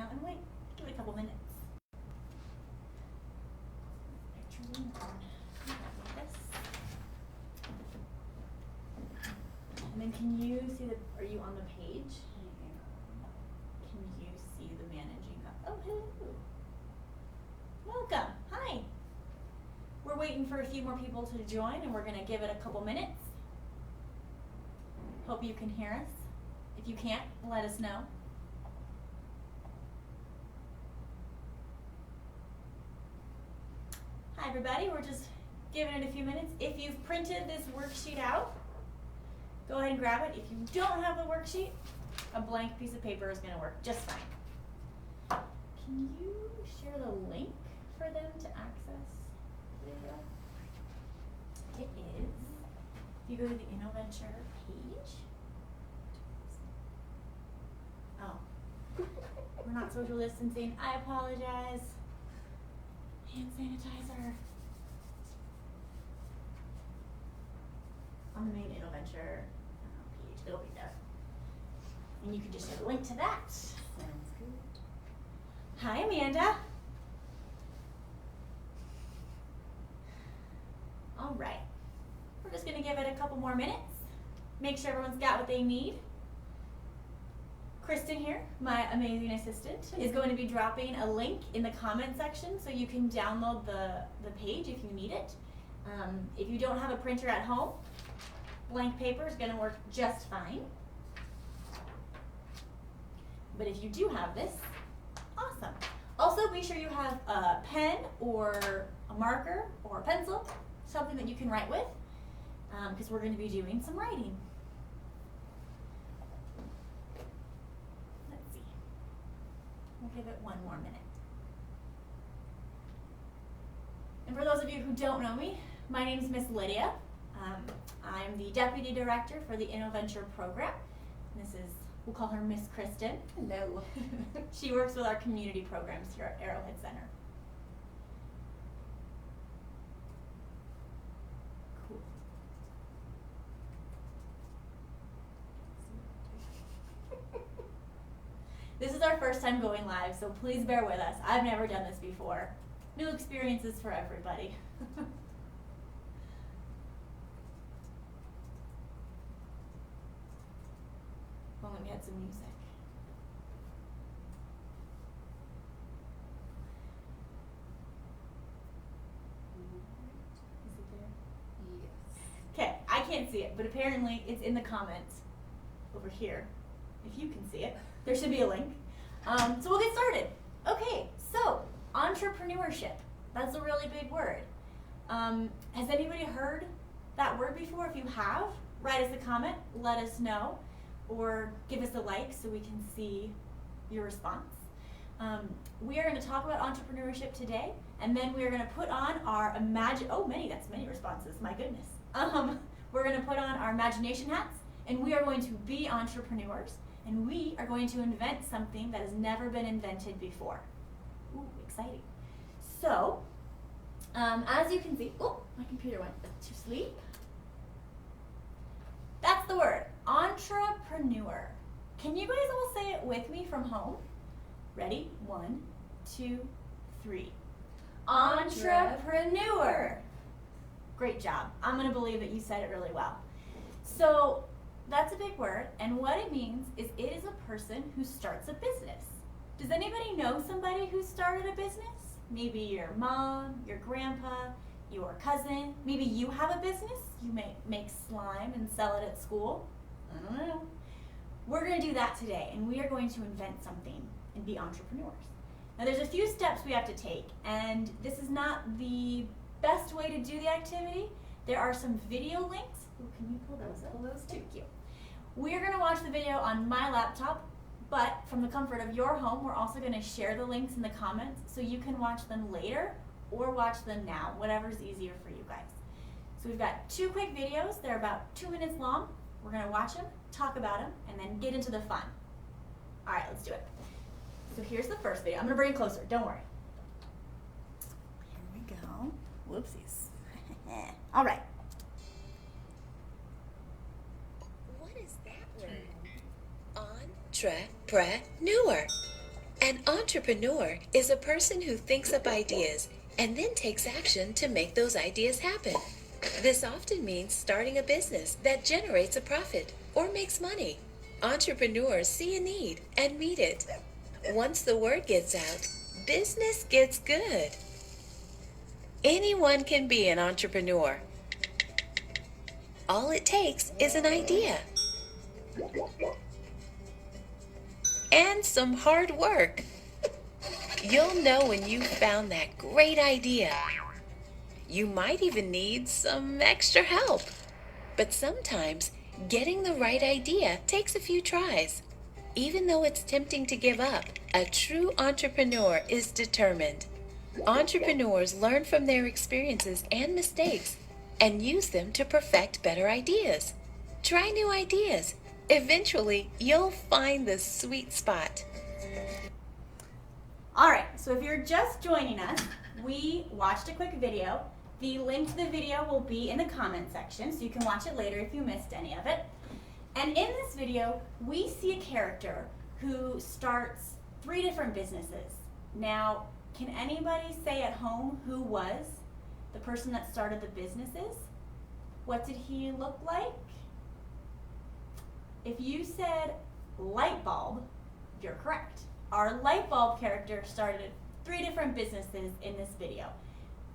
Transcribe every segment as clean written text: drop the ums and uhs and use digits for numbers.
out and wait. Give it a couple minutes. And then can you see are you on the page? Can you see the managing up? Oh, hello. Welcome. Hi. We're waiting for a few more people to join, and we're going to give it a couple minutes. Hope you can hear us. If you can't, let us know. Hi, everybody. We're just giving it a few minutes. If you've printed this worksheet out, go ahead and grab it. If you don't have the worksheet, a blank piece of paper is going to work just fine. Can you share the link for them to access the video? It is, if you go to the Innoventure page. Oh, we're not social distancing. I apologize. Hand sanitizer. On the main Innoventure page, it'll be there. And you can just share the link to that. Sounds good. Hi, Amanda. All right. We're just going to give it a couple more minutes. Make sure everyone's got what they need. Kristen here, my amazing assistant, is going to be dropping a link in the comment section so you can download the page if you need it. If you don't have a printer at home, blank paper is going to work just fine. But if you do have this, awesome. Also, be sure you have a pen or a marker or a pencil, something that you can write with, because we're going to be doing some writing. Let's see. We'll give it one more minute. And for those of you who don't know me, my name is Miss Lydia. I'm the Deputy Director for the Innoventure program. This is, we'll call her Miss Kristen. Hello. She works with our community programs here at Arrowhead Center. Cool. This is our first time going live, so please bear with us. I've never done this before. New experiences for everybody. Well, let me add some music. Is it there? Yes. Okay, I can't see it, but apparently it's in the comments over here. If you can see it, there should be a link. So we'll get started. Okay, so entrepreneurship. That's a really big word. Has anybody heard that word before? If you have, write us a comment, let us know, or give us a like so we can see your response. We are going to talk about entrepreneurship today, and then we are going to put on our that's many responses, my goodness. We're going to put on our imagination hats, and we are going to be entrepreneurs, and we are going to invent something that has never been invented before. Ooh, exciting. So, as you can see, oh, my computer went to sleep. That's the word, entrepreneur. Can you guys all say it with me from home? Ready? 1, 2, 3. Entrepreneur. Great job. I'm going to believe that you said it really well. So that's a big word, and what it means is it is a person who starts a business. Does anybody know somebody who started a business? Maybe your mom, your grandpa, your cousin. Maybe you have a business. You may make slime and sell it at school. I don't know. We're going to do that today, and we are going to invent something and be entrepreneurs. Now there's a few steps we have to take, and this is not the best way to do the activity. There are some video links. Ooh, can you pull those up? Pull those too. Thank you. We're going to watch the video on my laptop, but from the comfort of your home, we're also going to share the links in the comments so you can watch them later or watch them now, whatever's easier for you guys. So we've got 2 quick videos. They're about 2 minutes long. We're going to watch them, talk about them, and then get into the fun. All right, let's do it. So here's the first video. I'm going to bring it closer. Don't worry. Here we go. Whoopsies. All right. What is that word? Entrepreneur. An entrepreneur is a person who thinks up ideas and then takes action to make those ideas happen. This often means starting a business that generates a profit or makes money. Entrepreneurs see a need and meet it. Once the word gets out, business gets good. Anyone can be an entrepreneur. All it takes is an idea and some hard work. You'll know when you've found that great idea. You might even need some extra help. But sometimes getting the right idea takes a few tries. Even though it's tempting to give up, a true entrepreneur is determined. Entrepreneurs learn from their experiences and mistakes and use them to perfect better ideas. Try new ideas. Eventually, you'll find the sweet spot. All right, so if you're just joining us, we watched a quick video. The link to the video will be in the comment section, so you can watch it later if you missed any of it. And in this video, we see a character who starts 3 different businesses. Now, can anybody say at home who was the person that started the businesses? What did he look like? If you said light bulb, you're correct. Our light bulb character started 3 different businesses in this video.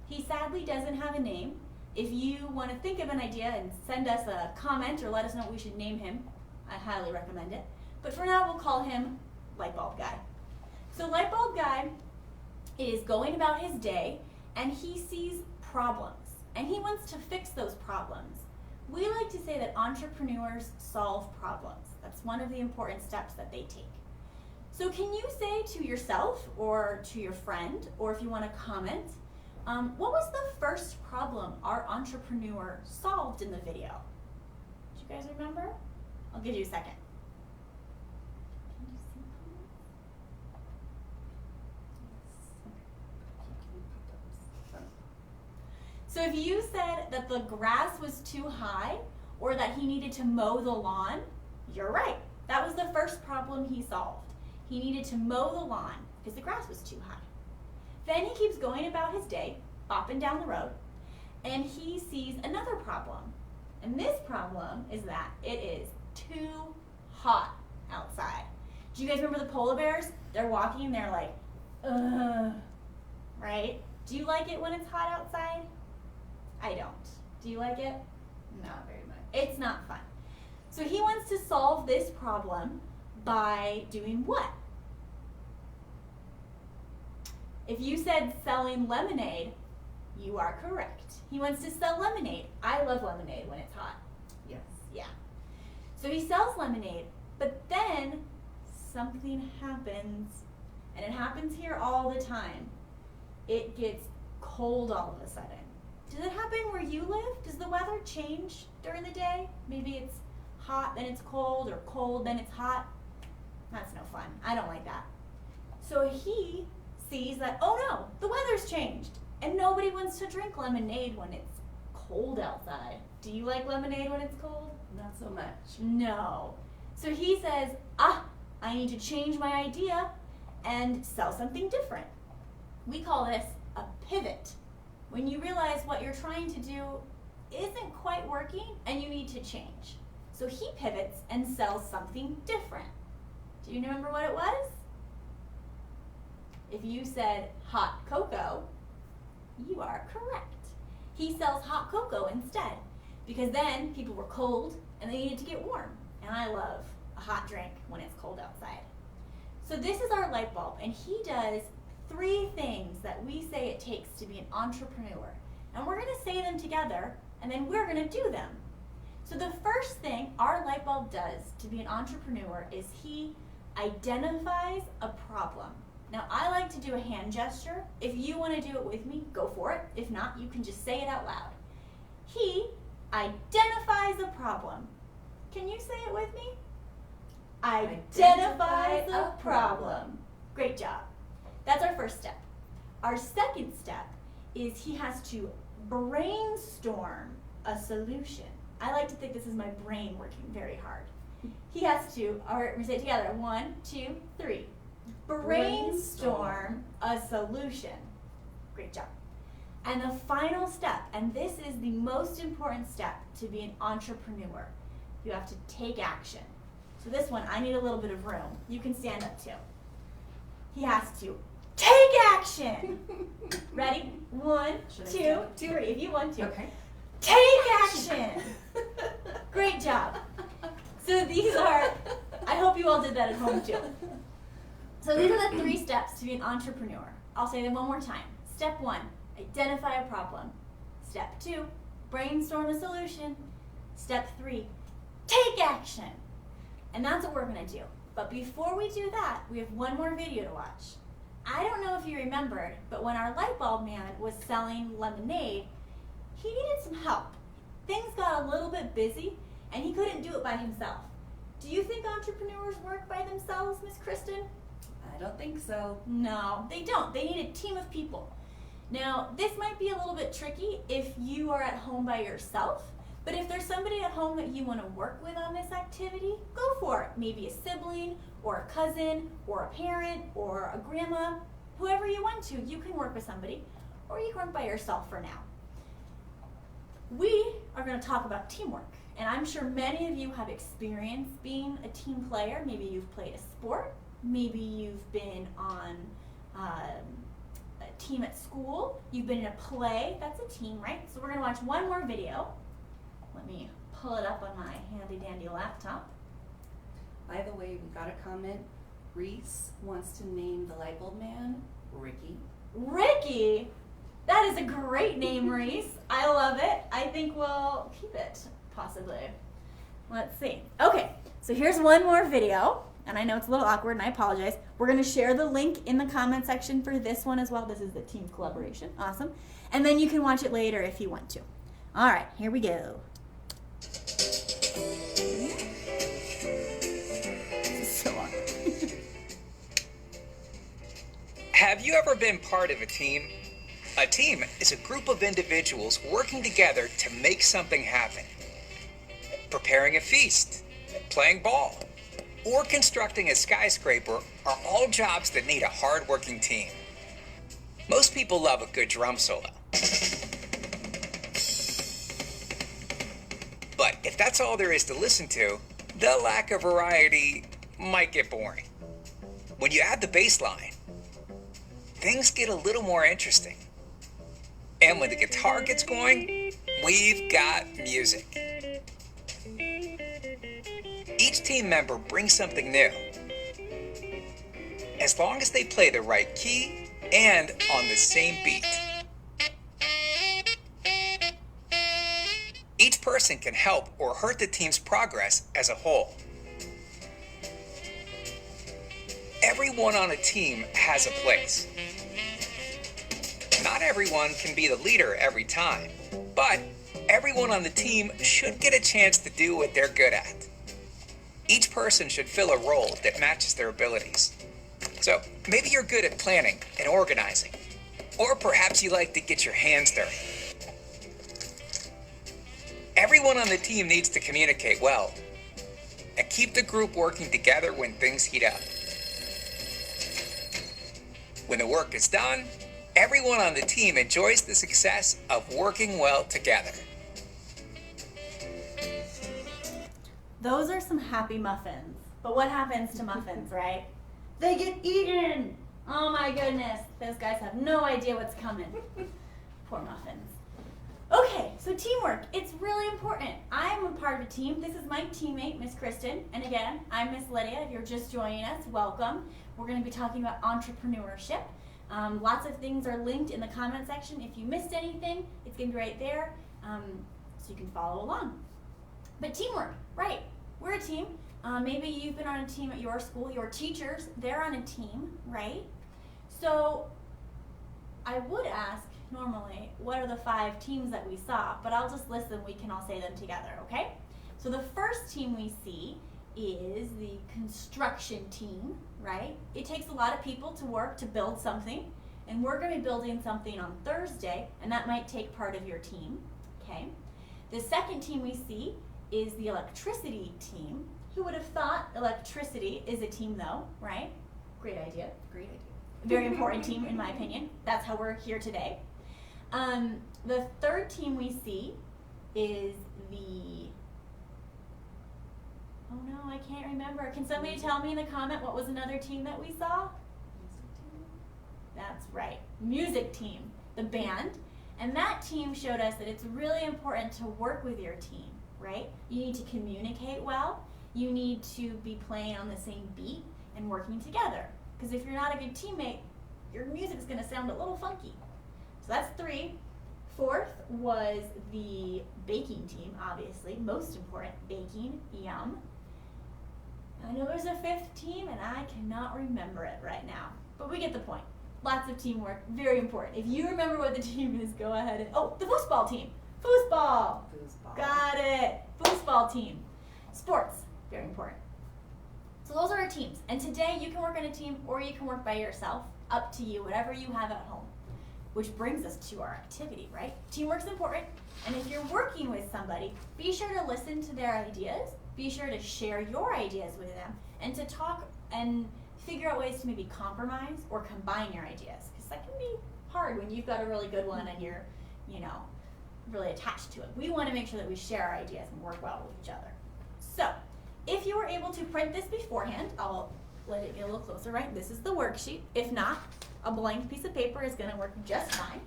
He sadly doesn't have a name. If you want to think of an idea and send us a comment or let us know what we should name him, I highly recommend it. But for now, we'll call him Light Bulb Guy. So Light Bulb Guy is going about his day and he sees problems and he wants to fix those problems. We like to say that entrepreneurs solve problems. That's one of the important steps that they take. So can you say to yourself or to your friend, or if you want to comment, what was the first problem our entrepreneur solved in the video? Do you guys remember? I'll give you a second. Can you see comments? So if you said that the grass was too high or that he needed to mow the lawn, you're right. That was the first problem he solved. He needed to mow the lawn because the grass was too high. Then he keeps going about his day, bopping down the road, and he sees another problem. And this problem is that it is too hot outside. Do you guys remember the polar bears? They're walking and they're like, ugh, right? Do you like it when it's hot outside? I don't. Do you like it? Not very much. It's not fun. So he wants to solve this problem by doing what? If you said selling lemonade, you are correct. He wants to sell lemonade. I love lemonade when it's hot. Yes. Yeah. So he sells lemonade, but then something happens, and it happens here all the time. It gets cold all of a sudden. Does it happen where you live? Does the weather change during the day? Maybe it's hot, then it's cold, or cold, then it's hot. That's no fun. I don't like that. So he sees that, oh no, the weather's changed, and nobody wants to drink lemonade when it's cold outside. Do you like lemonade when it's cold? Not so much. No. So he says, I need to change my idea and sell something different. We call this a pivot. When you realize what you're trying to do isn't quite working and you need to change. So he pivots and sells something different. Do you remember what it was? If you said hot cocoa, you are correct. He sells hot cocoa instead, because then people were cold and they needed to get warm. And I love a hot drink when it's cold outside. So this is our light bulb, and he does 3 things that we say it takes to be an entrepreneur. And we're gonna say them together, and then we're gonna do them. So the first thing our light bulb does to be an entrepreneur is he identifies a problem. Now, I like to do a hand gesture. If you want to do it with me, go for it. If not, you can just say it out loud. He identifies a problem. Can you say it with me? Identifies a problem. Great job. That's our first step. Our second step is he has to brainstorm a solution. I like to think this is my brain working very hard. He has to, all right, we say it together. 1, 2, 3. Brainstorm a solution. Great job. And the final step, and this is the most important step to be an entrepreneur, you have to take action. So this one, I need a little bit of room. You can stand up too. He has to take action. Ready? 1, 2, 3. If you want to. Okay. Take action. Great job. So these are, I hope you all did that at home too. So these are the 3 steps to be an entrepreneur. I'll say them one more time. Step 1, identify a problem. Step 2, brainstorm a solution. Step 3, take action. And that's what we're gonna do. But before we do that, we have one more video to watch. I don't know if you remembered, but when our light bulb man was selling lemonade, he needed some help. Things got a little bit busy and he couldn't do it by himself. Do you think entrepreneurs work by themselves, Miss Kristen? I don't think so. No, they don't. They need a team of people. Now, this might be a little bit tricky if you are at home by yourself, but if there's somebody at home that you want to work with on this activity, go for it. Maybe a sibling or a cousin or a parent or a grandma, whoever you want to. You can work with somebody or you can work by yourself for now. We are going to talk about teamwork, and I'm sure many of you have experience being a team player. Maybe you've played a sport. Maybe you've been on a team at school. You've been in a play. That's a team, right? So we're going to watch one more video. Let me pull it up on my handy dandy laptop. By the way, we got a comment. Reese wants to name the light bulb man Ricky. Ricky? That is a great name, Reese. I love it. I think we'll keep it, possibly. Let's see. Okay, so here's one more video. And I know it's a little awkward, and I apologize. We're going to share the link in the comment section for this one as well. This is the team collaboration. Awesome. And then you can watch it later if you want to. All right, here we go. This is so awkward. Have you ever been part of a team? A team is a group of individuals working together to make something happen. Preparing a feast, playing ball, or constructing a skyscraper are all jobs that need a hard-working team. Most people love a good drum solo. But if that's all there is to listen to, the lack of variety might get boring. When you add the bass line, things get a little more interesting. And when the guitar gets going, we've got music. Each team member brings something new, as long as they play the right key and on the same beat. Each person can help or hurt the team's progress as a whole. Everyone on a team has a place. Not everyone can be the leader every time, but everyone on the team should get a chance to do what they're good at. Each person should fill a role that matches their abilities. So maybe you're good at planning and organizing, or perhaps you like to get your hands dirty. Everyone on the team needs to communicate well and keep the group working together when things heat up. When the work is done, everyone on the team enjoys the success of working well together. Those are some happy muffins. But what happens to muffins, right? They get eaten! Oh my goodness. Those guys have no idea what's coming. Poor muffins. Okay, so teamwork. It's really important. I'm a part of a team. This is my teammate, Miss Kristen. And again, I'm Miss Lydia. If you're just joining us, welcome. We're going to be talking about entrepreneurship. Lots of things are linked in the comment section. If you missed anything, it's going to be right there, so you can follow along. But teamwork, right? We're a team. Maybe you've been on a team at your school. Your teachers, they're on a team, right? So I would ask normally, what are the 5 teams that we saw? But I'll just list them. We can all say them together, okay? So the first team we see is the construction team, right? It takes a lot of people to work to build something, and we're going to be building something on Thursday, and that might take part of your team, okay? The second team we see is the electricity team. Who would have thought electricity is a team though, right? Great idea. Great idea. Very important team in my opinion. That's how we're here today. The third team we see is the, oh no, I can't remember. Can somebody tell me in the comment what was another team that we saw? That's right, music team, the band. And that team showed us that it's really important to work with your team, right? You need to communicate well. You need to be playing on the same beat and working together. Because if you're not a good teammate, your music's gonna sound a little funky. So that's 3. 4th was the baking team, obviously, most important, baking, yum. I know there's a 5th team and I cannot remember it right now, but we get the point. Lots of teamwork, very important. If you remember what the team is, go ahead and, oh, the foosball team. Foosball. Foosball. Got it. Foosball team. Sports, very important. So those are our teams. And today you can work on a team or you can work by yourself. Up to you, whatever you have at home. Which brings us to our activity, right? Teamwork's important. And if you're working with somebody, be sure to listen to their ideas. Be sure to share your ideas with them and to talk and figure out ways to maybe compromise or combine your ideas. Because that can be hard when you've got a really good one and you're, really attached to it. We want to make sure that we share our ideas and work well with each other. So, if you were able to print this beforehand, I'll let it get a little closer, right? This is the worksheet. If not, a blank piece of paper is going to work just fine.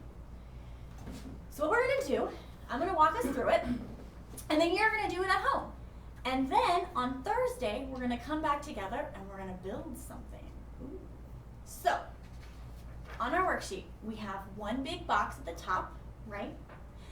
So what we're going to do, I'm going to walk us through it, and then you're going to do it at home. And then on Thursday, we're going to come back together and we're going to build something. Ooh. So, on our worksheet, we have one big box at the top, right?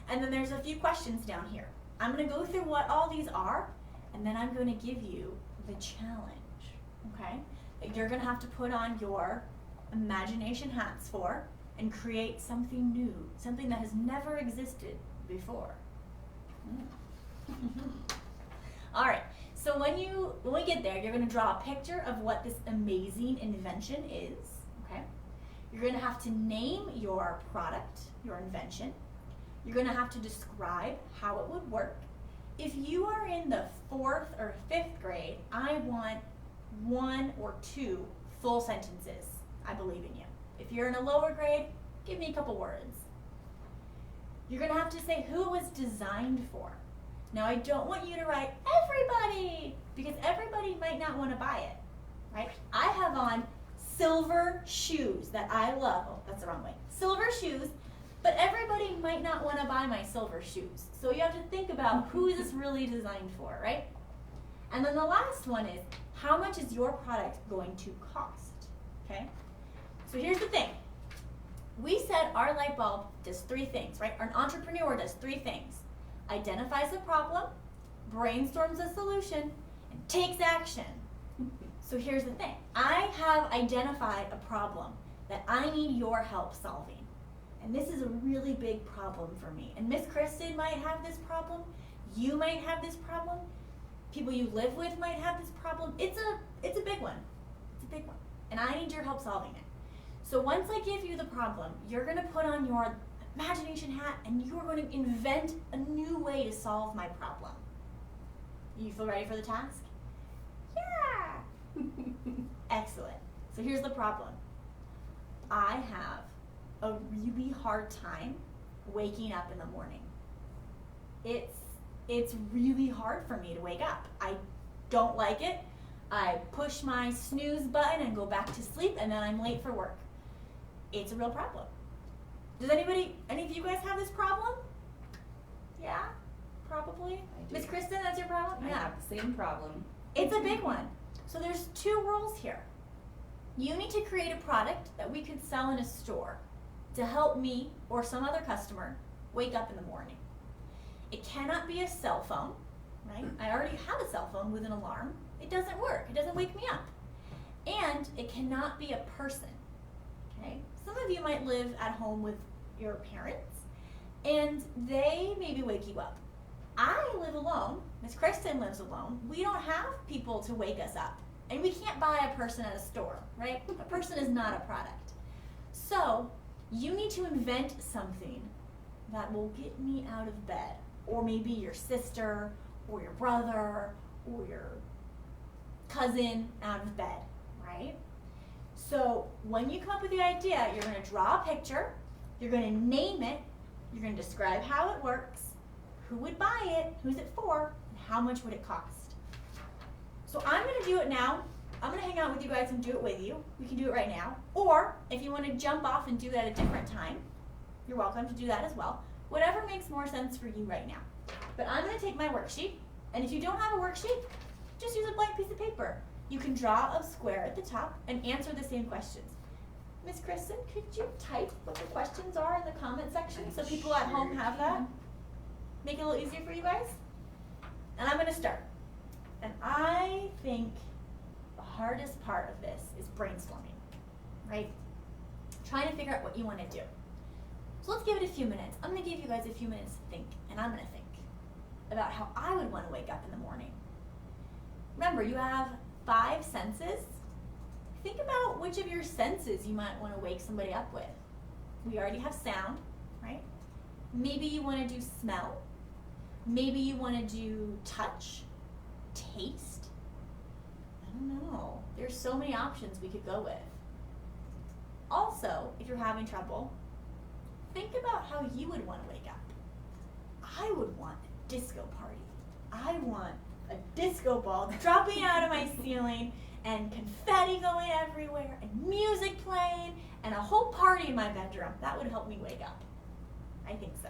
And then there's a few questions down here. I'm going to go through what all these are, and then I'm going to give you the challenge, okay? That you're going to have to put on your imagination hats for and create something new, something that has never existed before. All right, so when we get there, you're going to draw a picture of what this amazing invention is, okay? You're going to have to name your product, your invention. You're going to have to describe how it would work. If you are in the 4th or 5th grade, I want 1 or 2 full sentences. I believe in you. If you're in a lower grade, give me a couple words. You're going to have to say who it was designed for. Now, I don't want you to write everybody, because everybody might not want to buy it, right? I have on silver shoes that I love. Oh, that's the wrong way. Silver shoes, but everybody might not want to buy my silver shoes. So you have to think about who is this really designed for, right? And then the last one is, how much is your product going to cost, okay? So here's the thing. We said our light bulb does 3 things, right? An entrepreneur does 3 things. Identifies a problem, brainstorms a solution, and takes action. So here's the thing. I have identified a problem that I need your help solving. And this is a really big problem for me. And Miss Kristen might have this problem. You might have this problem. People you live with might have this problem. It's a big one. It's a big one. And I need your help solving it. So once I give you the problem, you're going to put on your imagination hat and you are going to invent a new way to solve my problem. You feel ready for the task? Yeah! Excellent. So here's the problem. I have a really hard time waking up in the morning. It's really hard for me to wake up. I don't like it. I push my snooze button and go back to sleep, and then I'm late for work. It's a real problem. Does any of you guys have this problem? Yeah? Probably? I do. Miss Kristen, that's your problem? I have the same problem. It's a big one. So there's 2 rules here. You need to create a product that we could sell in a store to help me or some other customer wake up in the morning. It cannot be a cell phone, right? I already have a cell phone with an alarm. It doesn't work. It doesn't wake me up. And it cannot be a person, okay? Some of you might live at home with your parents, and they maybe wake you up. I live alone. Miss Kristen lives alone. We don't have people to wake us up. And we can't buy a person at a store, right? A person is not a product. So you need to invent something that will get me out of bed, or maybe your sister, or your brother, or your cousin out of bed, right? So when you come up with the idea, you're going to draw a picture, you're going to name it, you're going to describe how it works, who would buy it, who's it for, and how much would it cost. So I'm going to do it now. I'm going to hang out with you guys and do it with you. We can do it right now. Or if you want to jump off and do that at a different time, you're welcome to do that as well. Whatever makes more sense for you right now. But I'm going to take my worksheet, and if you don't have a worksheet, just use a blank piece of paper. You can draw a square at the top and answer the same questions. Miss Kristen, could you type what the questions are in the comment section so people at home have that? Make it a little easier for you guys? And I'm going to start. And I think the hardest part of this is brainstorming, right? Trying to figure out what you want to do. So let's give it a few minutes. I'm going to give you guys a few minutes to think, and I'm going to think about how I would want to wake up in the morning. Remember, you have 5 senses. Think about which of your senses you might want to wake somebody up with. We already have sound, right? Maybe you want to do smell. Maybe you want to do touch, taste. I don't know. There's so many options we could go with. Also, if you're having trouble, think about how you would want to wake up. I would want a disco party. I want a disco ball dropping out of my ceiling and confetti going everywhere and music playing and a whole party in my bedroom. That would help me wake up. I think so.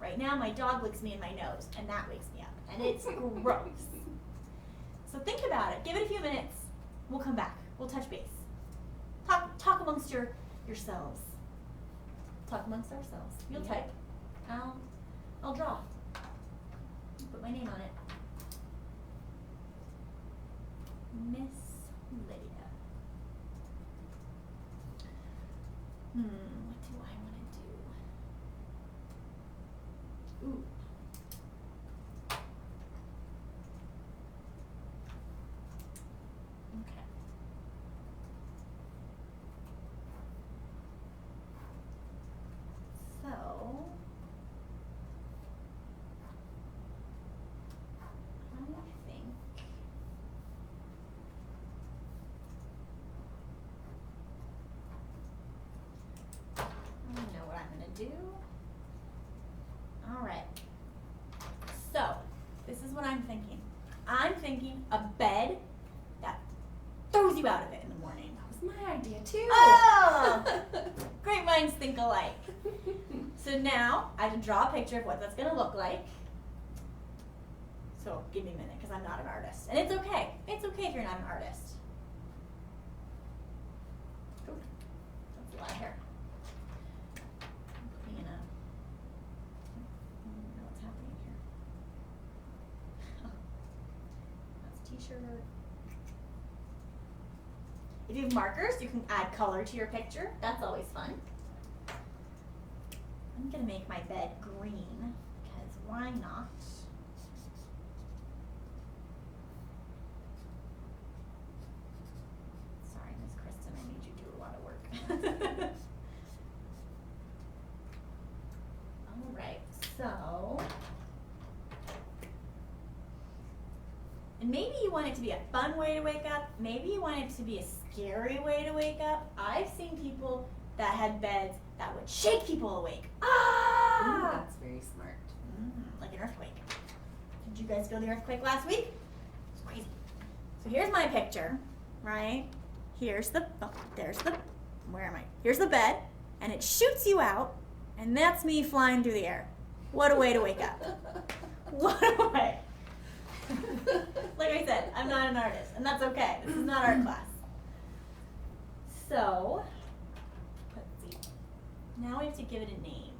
Right now my dog licks me in my nose and that wakes me up and it's gross. So think about it. Give it a few minutes. We'll come back. We'll touch base. Talk amongst yourselves. Talk amongst ourselves. You'll type. I'll draw. Put my name on it. Miss Lydia. What do I want to do? Ooh. Okay. So, I think I know what I'm going to do. All right. So, this is what I'm thinking. I'm thinking a bed that throws you out of it in the morning. That was my idea too. Oh! Great minds think alike. So now, I can draw a picture of what that's going to look like. So, give me a minute, because I'm not an artist. And it's okay. It's okay if you're not an artist. Ooh, that's a lot of hair. I'm putting in a... I don't know what's happening here. That's a t-shirt. If you have markers, you can add color to your picture. That's always fun. I'm going to make my bed green, because why not? Sorry, Miss Kristen, I made you do a lot of work. All right, so... And maybe you want it to be a fun way to wake up. Maybe you want it to be a scary way to wake up. I've seen people that had beds that would shake people awake. Ah! Ooh, that's very smart. Like an earthquake. Did you guys feel the earthquake last week? It's crazy. So here's my picture, right? Here's the, where am I? Here's the bed, and it shoots you out, and that's me flying through the air. What a way to wake up. What a way. Like I said, I'm not an artist, and that's okay. This is not art class. So, let's see. Now we have to give it a name.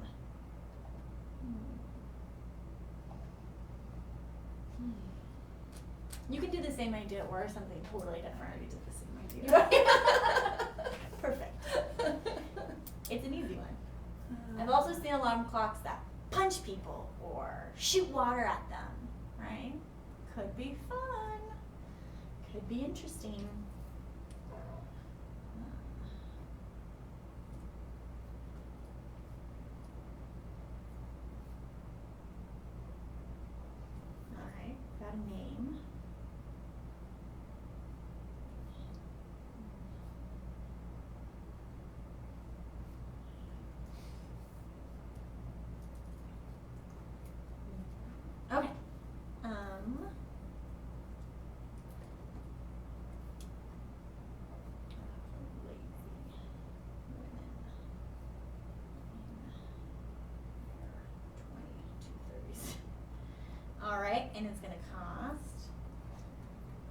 You can do the same idea or something totally different. I did the same idea. Perfect. It's an easy one. I've also seen alarm clocks that punch people or shoot water at them, right? Could be fun. Could be interesting. All right, got a name.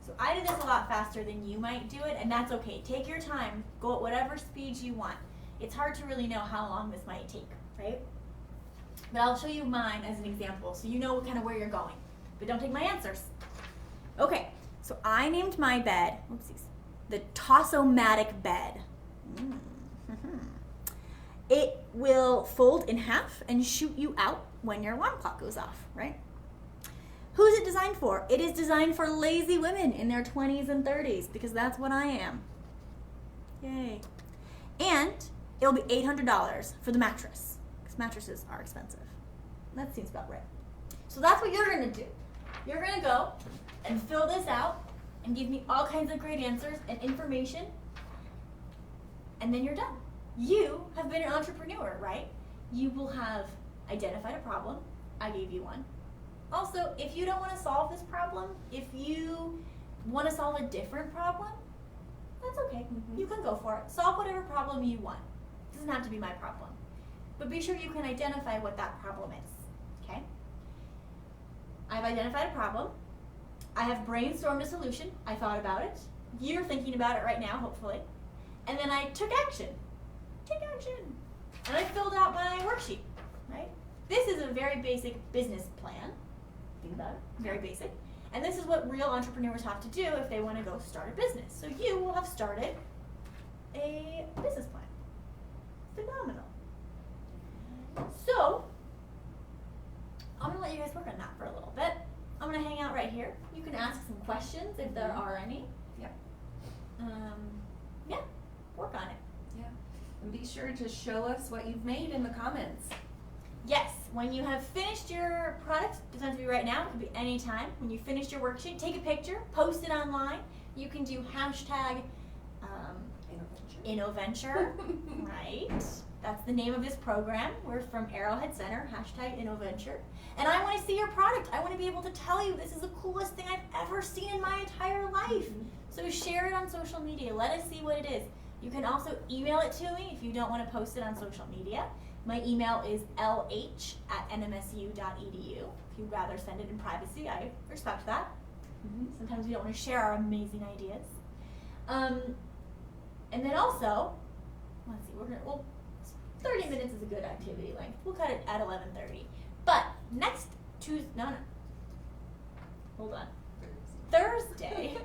So I did this a lot faster than you might do it, and that's okay. Take your time. Go at whatever speed you want. It's hard to really know how long this might take, right? But I'll show you mine as an example so you know kind of where you're going. But don't take my answers. Okay, so I named my bed, oopsies, the Toss-O-Matic bed. It will fold in half and shoot you out when your alarm clock goes off, right? Who is it designed for? It is designed for lazy women in their 20s and 30s because that's what I am. Yay. And it'll be $800 for the mattress because mattresses are expensive. That seems about right. So that's what you're going to do. You're going to go and fill this out and give me all kinds of great answers and information, and then you're done. You have been an entrepreneur, right? You will have identified a problem. I gave you one. Also, if you don't want to solve this problem, if you want to solve a different problem, that's okay. You can go for it. Solve whatever problem you want. It doesn't have to be my problem. But be sure you can identify what that problem is, okay? I've identified a problem. I have brainstormed a solution. I thought about it. You're thinking about it right now, hopefully. And then I took action. Take action. And I filled out my worksheet, right? This is a very basic business plan. Think about it, very basic. And this is what real entrepreneurs have to do if they want to go start a business. So you will have started a business plan. Phenomenal. So, I'm going to let you guys work on that for a little bit. I'm going to hang out right here. You can ask some questions if there are any. Yep. Yeah, work on it. Yeah. And be sure to show us what you've made in the comments. Yes, when you have finished your product, it doesn't have to be right now, it could be any time. When you finish your worksheet, take a picture, post it online. You can do hashtag Innoventure, right? That's the name of this program. We're from Arrowhead Center, hashtag Innoventure. And I want to see your product. I want to be able to tell you this is the coolest thing I've ever seen in my entire life. So share it on social media. Let us see what it is. You can also email it to me if you don't want to post it on social media. My email is lh@nmsu.edu. If you'd rather send it in privacy, I respect that. Sometimes we don't want to share our amazing ideas. And then also, let's see, 30 minutes is a good activity length. We'll cut it at 11:30. But next Tuesday, hold on. Thursday,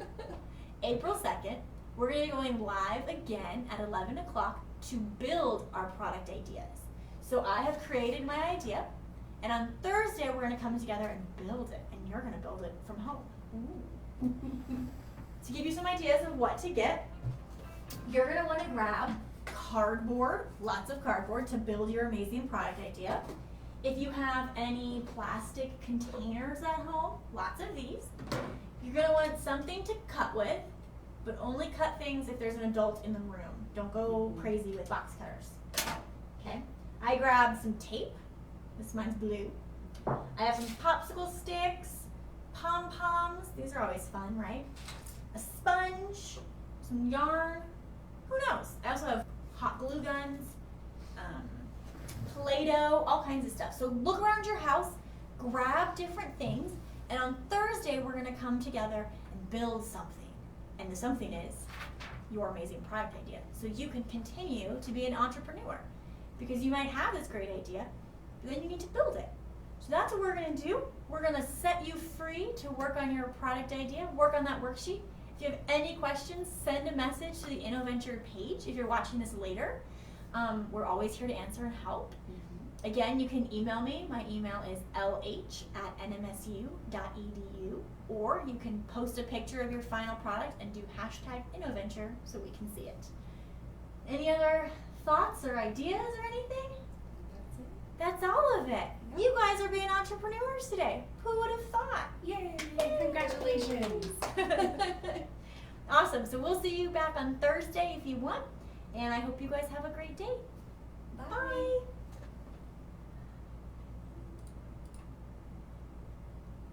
April 2nd, we're going to be going live again at 11 o'clock to build our product ideas. So I have created my idea, and on Thursday we're going to come together and build it, and you're going to build it from home. To give you some ideas of what to get, you're going to want to grab cardboard, lots of cardboard to build your amazing product idea. If you have any plastic containers at home, lots of these. You're going to want something to cut with, but only cut things if there's an adult in the room. Don't go crazy with box cutters. Okay? I grabbed some tape. This mine's blue. I have some popsicle sticks, pom-poms. These are always fun, right? A sponge, some yarn. Who knows? I also have hot glue guns, Play-Doh, all kinds of stuff. So look around your house, grab different things, and on Thursday we're going to come together and build something. And the something is your amazing product idea. So you can continue to be an entrepreneur because you might have this great idea, but then you need to build it. So that's what we're going to do. We're going to set you free to work on your product idea, work on that worksheet. If you have any questions, send a message to the Innoventure page if you're watching this later. We're always here to answer and help. Again, you can email me. My email is lh@nmsu.edu, or you can post a picture of your final product and do hashtag Innoventure so we can see it. Any other thoughts or ideas or anything? That's all of it. You guys are being entrepreneurs today. Who would have thought? Yay! Congratulations! Awesome. So we'll see you back on Thursday if you want. And I hope you guys have a great day. Bye. Bye.